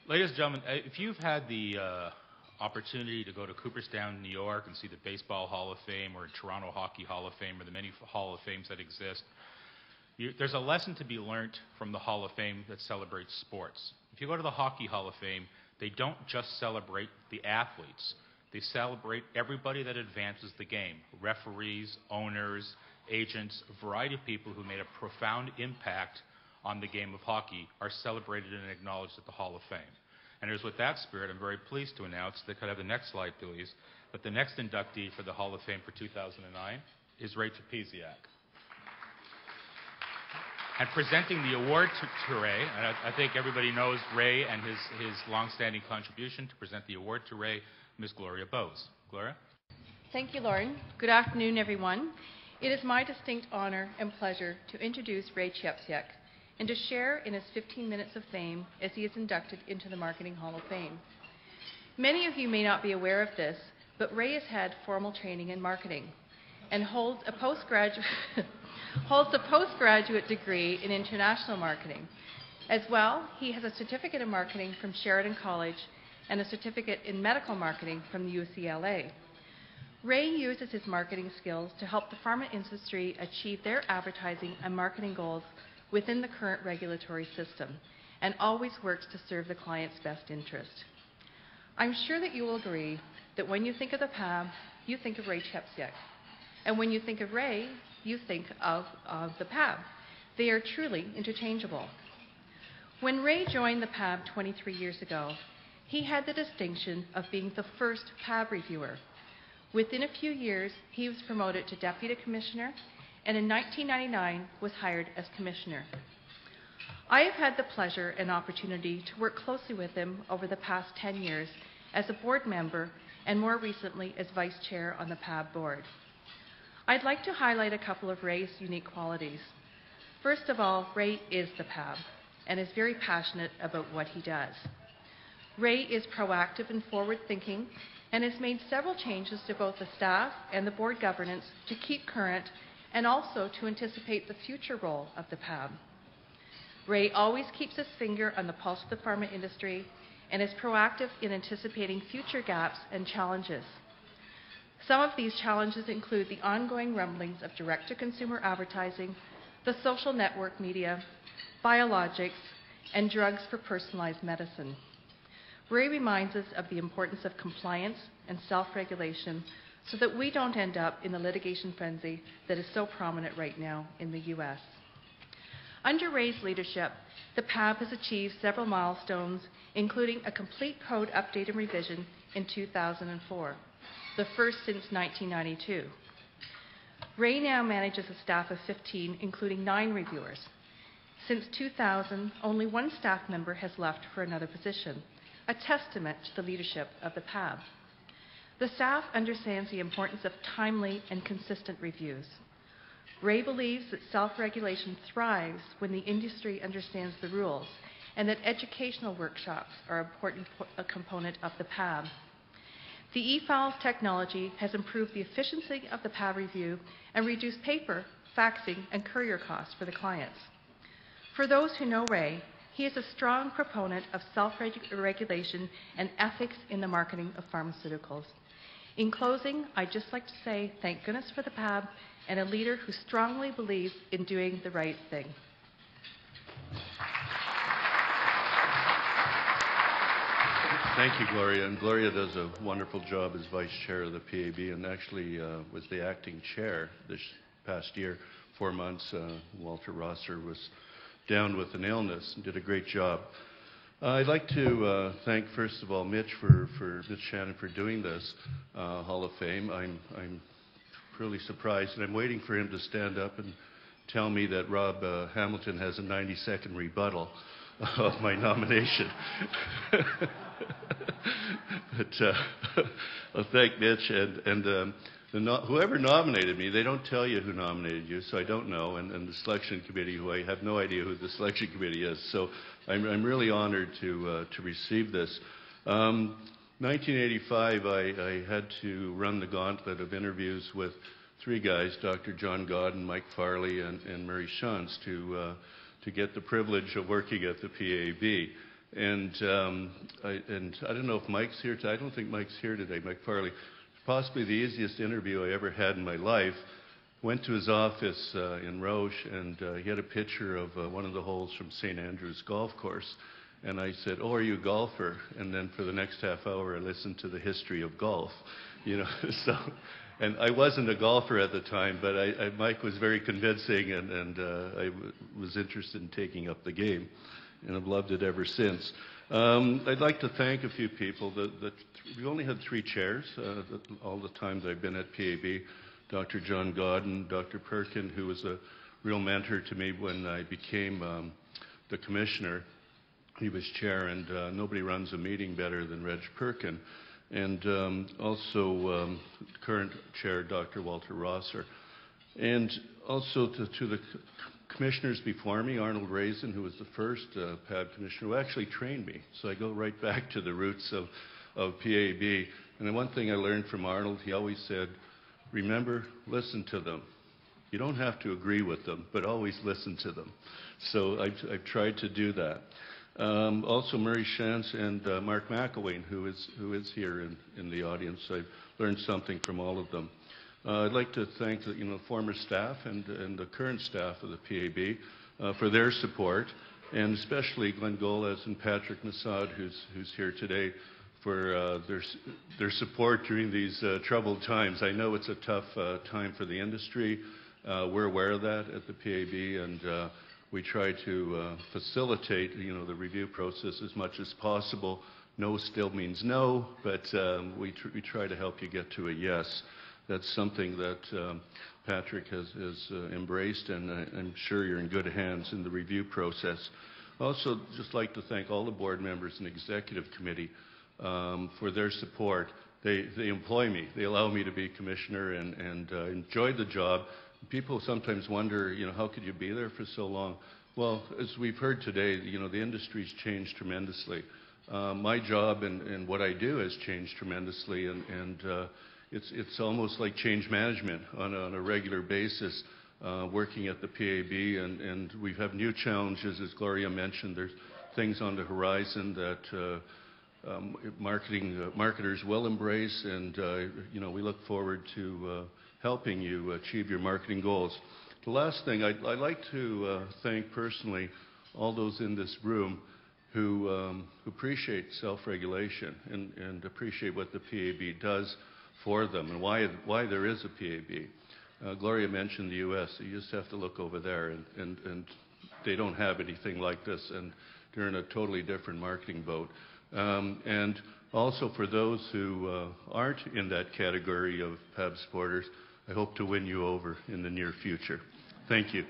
Ladies and gentlemen, if you've had the opportunity to go to Cooperstown, New York and see the Baseball Hall of Fame or Toronto Hockey Hall of Fame or the many Hall of Fames that exist, there's a lesson to be learned from the Hall of Fame that celebrates sports. If you go to the Hockey Hall of Fame, they don't just celebrate the athletes. They celebrate everybody that advances the game. Referees, owners, agents, a variety of people who made a profound impact on the game of hockey are celebrated and acknowledged at the Hall of Fame. And it is with that spirit, I'm very pleased to announce, that could I have the next slide, please, that the next inductee for the Hall of Fame for 2009 is Ray Chepesiuk. And presenting the award to Ray, and I think everybody knows Ray and his long-standing contribution, to present the award to Ray, Ms. Gloria Bose. Gloria? Thank you, Lauren. Good afternoon, everyone. It is my distinct honor and pleasure to introduce Ray Chepesiuk and to share in his 15 minutes of fame as he is inducted into the Marketing Hall of Fame. Many of you may not be aware of this, but Ray has had formal training in marketing and holds a postgraduate degree in international marketing. As well, he has a certificate in marketing from Sheridan College and a certificate in medical marketing from the UCLA. Ray uses his marketing skills to help the pharma industry achieve their advertising and marketing goals within the current regulatory system, and always works to serve the client's best interest. I'm sure that you will agree that when you think of the PAB, you think of Ray Chepesiuk. And when you think of Ray, you think of the PAB. They are truly interchangeable. When Ray joined the PAB 23 years ago, he had the distinction of being the first PAB reviewer. Within a few years, he was promoted to Deputy Commissioner, and in 1999 was hired as Commissioner. I have had the pleasure and opportunity to work closely with him over the past 10 years as a board member and more recently as Vice Chair on the PAB board. I'd like to highlight a couple of Ray's unique qualities. First of all, Ray is the PAB and is very passionate about what he does. Ray is proactive and forward-thinking and has made several changes to both the staff and the board governance to keep current and also to anticipate the future role of the PAB. Ray always keeps his finger on the pulse of the pharma industry and is proactive in anticipating future gaps and challenges. Some of these challenges include the ongoing rumblings of direct-to-consumer advertising, the social network media, biologics, and drugs for personalized medicine. Ray reminds us of the importance of compliance and self-regulation so that we don't end up in the litigation frenzy that is so prominent right now in the U.S. Under Ray's leadership, the PAB has achieved several milestones, including a complete code update and revision in 2004, the first since 1992. Ray now manages a staff of 15, including 9 reviewers. Since 2000, only one staff member has left for another position, a testament to the leadership of the PAB. The staff understands the importance of timely and consistent reviews. Ray believes that self-regulation thrives when the industry understands the rules and that educational workshops are an important component of the PAB. The e-files technology has improved the efficiency of the PAB review and reduced paper, faxing, and courier costs for the clients. For those who know Ray, he is a strong proponent of self-regulation and ethics in the marketing of pharmaceuticals. In closing, I'd just like to say thank goodness for the PAB and a leader who strongly believes in doing the right thing. Thank you, Gloria. And Gloria does a wonderful job as Vice Chair of the PAB and actually was the acting chair this past year, 4 months. Walter Rosser was down with an illness and did a great job. I'd like to thank, first of all, Mitch Shannon for doing this Hall of Fame. I'm really surprised, and I'm waiting for him to stand up and tell me that Rob Hamilton has a 90-second rebuttal of my nomination. But I'll thank Mitch and whoever nominated me. They don't tell you who nominated you, so I don't know. And the selection committee, who I have no idea who the selection committee is. So I'm really honored to receive this. 1985, I had to run the gauntlet of interviews with 3 guys, Dr. John Godden, Mike Farley, and Murray Shantz, to to get the privilege of working at the PAB. And I don't know if Mike's here today. I don't think Mike's here today, Mike Farley. Possibly the easiest interview I ever had in my life. Went to his office in Roche, and he had a picture of one of the holes from St. Andrew's Golf Course. And I said, "Oh, are you a golfer?" And then for the next half hour, I listened to the history of golf. So, and I wasn't a golfer at the time, but Mike was very convincing, and I was interested in taking up the game, and I've loved it ever since. I'd like to thank a few people. We only had 3 chairs all the time that I've been at PAB. Dr. John Godden, Dr. Perkin, who was a real mentor to me when I became the commissioner. He was chair, and nobody runs a meeting better than Reg Perkin. And also current chair, Dr. Walter Rosser. And also to the commissioners before me, Arnold Raisin, who was the first PAB commissioner, who actually trained me. So I go right back to the roots of PAB. And the one thing I learned from Arnold, he always said, remember, listen to them. You don't have to agree with them, but always listen to them. So I've tried to do that. Also Murray Shantz and Mark McElwain, who is here in the audience. I've learned something from all of them. I'd like to thank the former staff and the current staff of the PAB for their support, and especially Glenn Goles and Patrick Nassad, who's here today, for their support during these troubled times. I know it's a tough time for the industry. We're aware of that at the PAB, and we try to facilitate, the review process as much as possible. No still means no, but we try to help you get to a yes. That's something that Patrick has embraced, and I'm sure you're in good hands in the review process. Also, just like to thank all the board members and executive committee for their support. They employ me. They allow me to be commissioner and enjoy the job. People sometimes wonder, how could you be there for so long? Well, as we've heard today, the industry's changed tremendously. My job and what I do has changed tremendously, and it's almost like change management on a regular basis, working at the PAB, and we have new challenges, as Gloria mentioned. There's things on the horizon that marketers will embrace, and we look forward to helping you achieve your marketing goals. The last thing, I'd like to thank personally all those in this room who appreciate self-regulation and appreciate what the PAB does for them and why there is a PAB. Gloria mentioned the U.S. You just have to look over there, and they don't have anything like this, and they're in a totally different marketing boat. And also for those who aren't in that category of PAB supporters, I hope to win you over in the near future. Thank you.